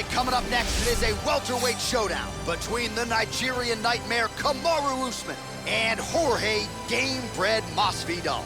right, coming up next, it is a welterweight showdown between the Nigerian Nightmare Kamaru Usman and Jorge Gamebred Masvidal.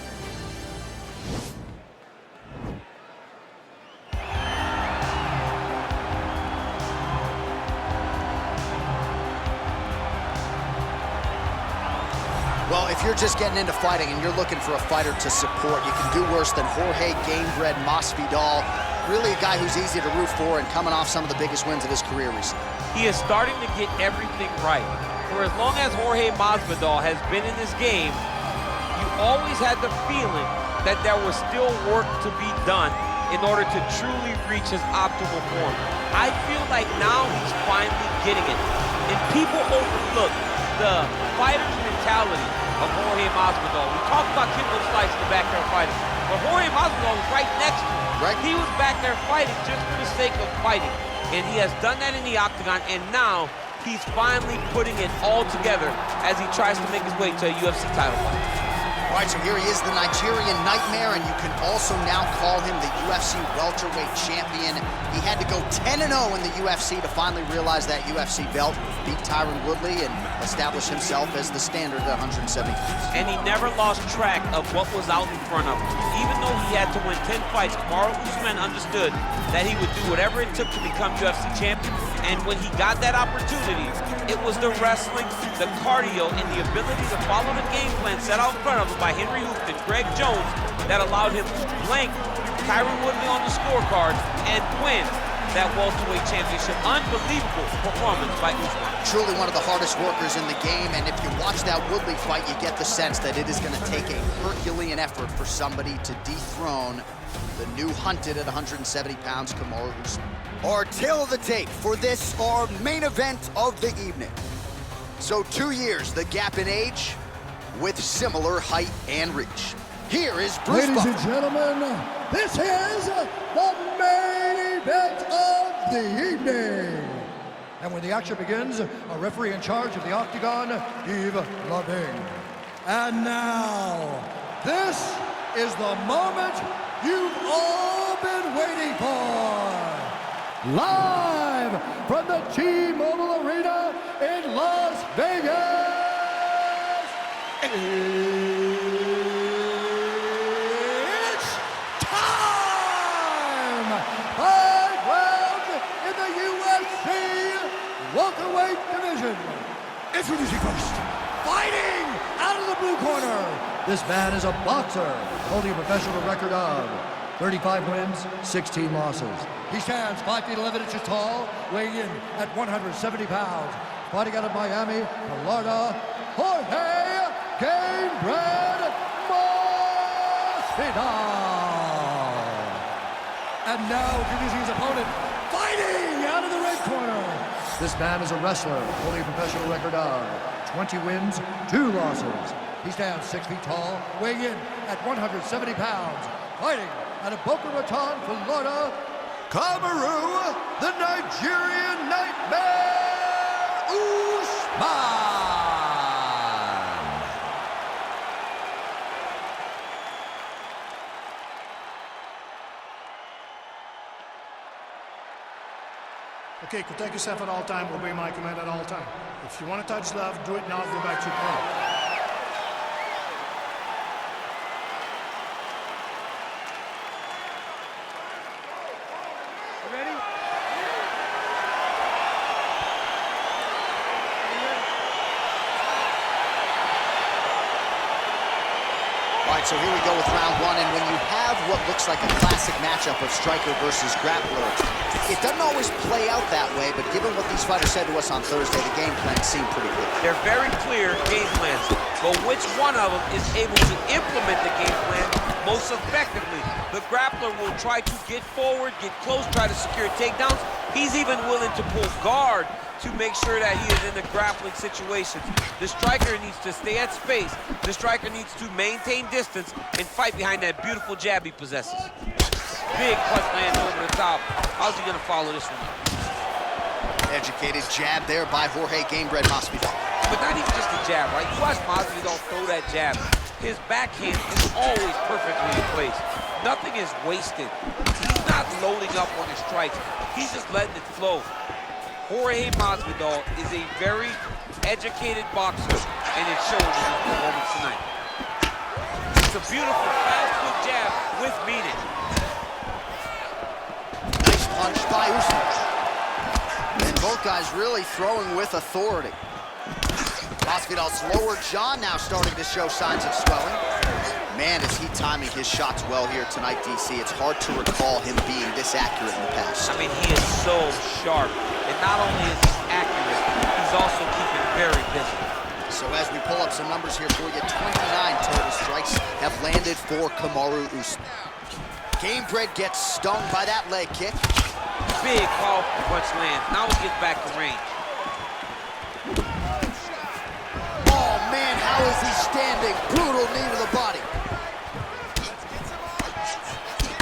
Well, if you're just getting into fighting and you're looking for a fighter to support, you can do worse than Jorge Gamebred Masvidal. Really a guy who's easy to root for and coming off some of the biggest wins of his career recently. He is starting to get everything right. For as long as Jorge Masvidal has been in this game, you always had the feeling that there was still work to be done in order to truly reach his optimal form. I feel like now he's finally getting it. And people overlook the fighter's mentality of Jorge Masvidal. We talked about Kimbo Slice in the back there fighting, but Jorge Masvidal was right next to him. Right. He was back there fighting just for the sake of fighting. And he has done that in the octagon, and now he's finally putting it all together as he tries to make his way to a UFC title fight. All right, so here he is, the Nigerian Nightmare, and you can also now call him the UFC welterweight champion. He had to go 10-0 in the UFC to finally realize that UFC belt, beat Tyron Woodley, and establish himself as the standard at 170 pounds. And he never lost track of what was out in front of him. Even though he had to win 10 fights, Kamaru Usman understood that he would do whatever it took to become UFC champion. And when he got that opportunity, it was the wrestling, the cardio, and the ability to follow the game plan set out in front of him by Henry Hooft and Greg Jones that allowed him to blank Tyron Woodley on the scorecard and win that welterweight championship. Unbelievable performance by Usman. Truly one of the hardest workers in the game, and if you watch that Woodley fight, you get the sense that it is going to take a Herculean effort for somebody to dethrone the new hunted at 170 pounds, Kamaru Usman. Our tail of the tape for this, our main event of the evening. So 2 years, the gap in age, with similar height and reach. Here is Bruce Ladies Buffer. and gentlemen, this is the main event of the evening. And when the action begins, a referee in charge of the octagon, Yves Lavigne. And now, this is the moment you've all been waiting for. Live from the T-Mobile Arena in Las Vegas. It's time! 5 rounds in the UFC welterweight division. Introducing first, fighting out of the blue corner. This man is a boxer, holding a professional record of 35 wins, 16 losses. He stands 5 feet 11 inches tall, weighing in at 170 pounds. Fighting out of Miami, Florida, Jorge Gamebred Masvidal. And now introducing his opponent, fighting out of the red corner. This man is a wrestler, holding a professional record of 20 wins, 2 losses. He stands 6 feet tall, weighing in at 170 pounds. Fighting out of Boca Raton, Florida, Kamaru, the Nigerian Nightmare, Usman. Okay, protect yourself at all time, obey my command at all time. If you want to touch love, do it now, go back to your corner. All right, so here we go with round one, and when you have what looks like a classic matchup of striker versus grappler, it doesn't always play out that way, but given what these fighters said to us on Thursday, the game plan seemed pretty clear. They're very clear game plans, but which one of them is able to implement the game plan most effectively? The grappler will try to get forward, get close, try to secure takedowns. He's even willing to pull guard to make sure that he is in the grappling situations. The striker needs to stay at space. The striker needs to maintain distance and fight behind that beautiful jab he possesses. Big punch lands over the top. How's he gonna follow this one? Educated jab there by Jorge Gamebred Masvidal. But not even just a jab, right? You watch Masvidal throw that jab. His backhand is always perfectly in place. Nothing is wasted. He's not loading up on his strikes. He's just letting it flow. Jorge Masvidal is a very educated boxer, and it shows in his performance tonight. It's a beautiful fast foot jab with meaning. Nice punch by Usman. And both guys really throwing with authority. Masvidal's lower jaw now starting to show signs of swelling. Man, is he timing his shots well here tonight, DC. It's hard to recall him being this accurate in the past. I mean, he is so sharp. And not only is he accurate, he's also keeping very busy. So as we pull up some numbers here for you, 29 total strikes have landed for Kamaru Usman. Gamebred gets stung by that leg kick. Big, powerful punch lands. Now he gets back to range. Oh, man, how is he standing? Brutal knee to the body.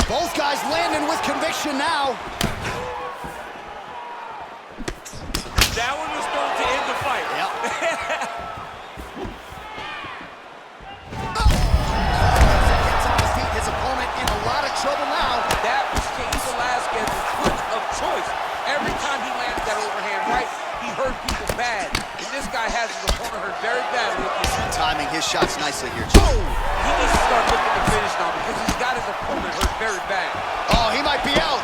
Both guys landing with conviction now. That one was thrown to end the fight. Yep. Gets on his feet. His opponent in a lot of trouble now. That was Cain Velasquez's punch of choice. Every time he landed that overhand right, he hurt people bad. And this guy has his opponent hurt very badly. Timing his shots nicely here. Oh! He needs to start looking to finish now because he's got his opponent hurt very bad. Oh, he might be out.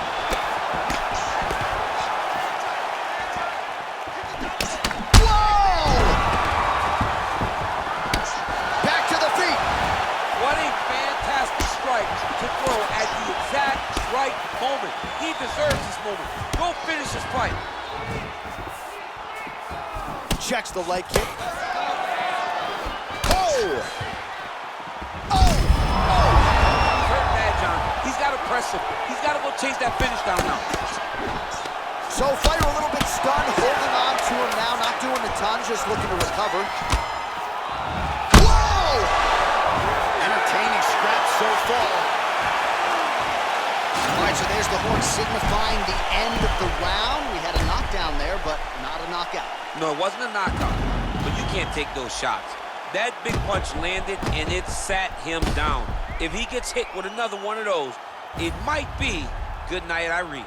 Whoa! Back to the feet. What a fantastic strike to throw at the exact right moment. He deserves this moment. Go finish this fight. Checks the leg kick. Oh! Oh! Oh! He's hurt bad, John. He's got to press him. He's got to go chase that finish down now. So fighter a little bit stunned, holding on to him now, not doing a ton, just looking to recover. Whoa! Entertaining scrap so far. All right, so there's the horn signifying the end of the round. We had a knockdown there, but not a knockout. No, it wasn't a knockout, but you can't take those shots. That big punch landed, and it sat him down. If he gets hit with another one of those, it might be good night, Irene.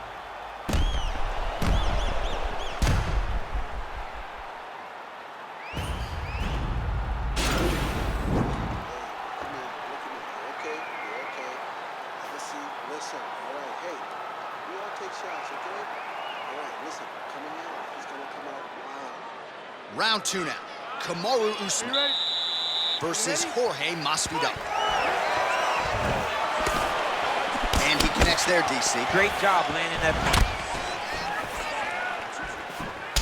Listen, all right, hey, we all take shots, okay? All right, listen, coming out, he's gonna come out wild. Round two now. Kamaru Usman versus Jorge Masvidal. And he connects there, DC. Great job landing that punch.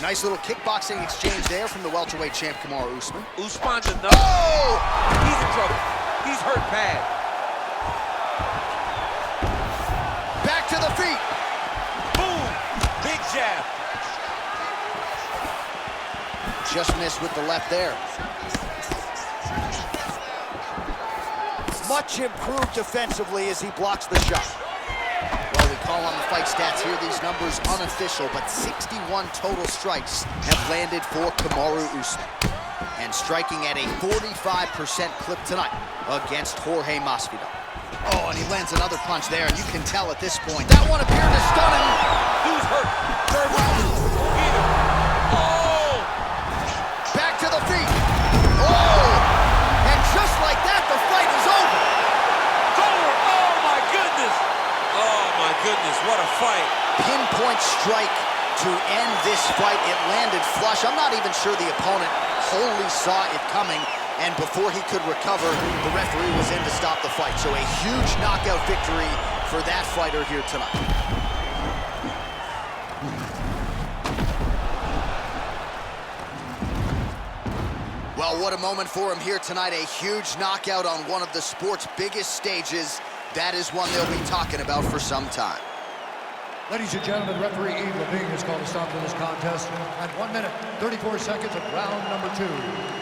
Nice little kickboxing exchange there from the welterweight champ Kamaru Usman. Usman's enough. Oh! He's in trouble. He's hurt bad. Back to the feet. Boom! Big jab. Just missed with the left there. Much improved defensively as he blocks the shot. Well, we call on the fight stats here. These numbers unofficial, but 61 total strikes have landed for Kamaru Usman. And striking at a 45% clip tonight against Jorge Masvidal. Oh, and he lands another punch there, and you can tell at this point. That one appeared to stun him. Dude's hurt. Oh! Back to the feet. Oh! And just like that, the fight is over. It's over. Oh, my goodness. Oh, my goodness. What a fight. Pinpoint strike to end this fight. It landed flush. I'm not even sure the opponent wholly saw it coming. And before he could recover, the referee was in to stop the fight. So a huge knockout victory for that fighter here tonight. Well, what a moment for him here tonight. A huge knockout on one of the sport's biggest stages. That is one they'll be talking about for some time. Ladies and gentlemen, referee Yves Levine has called a stop to this contest at 1 minute, 34 seconds of round number 2.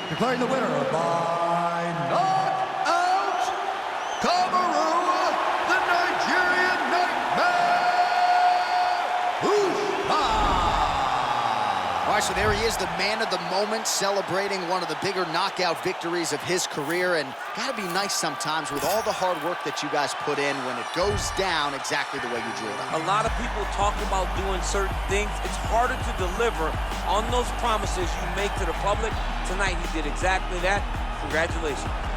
Declaring the winner by knockout, Kamaru, the Nigerian Nightmare, Usman. All right, so there he is, the man of the moment, celebrating one of the bigger knockout victories of his career. And gotta be nice sometimes with all the hard work that you guys put in when it goes down exactly the way you drew it up. A lot of people talk about doing certain things. It's harder to deliver on those promises you make to the public. Tonight, he did exactly that. Congratulations.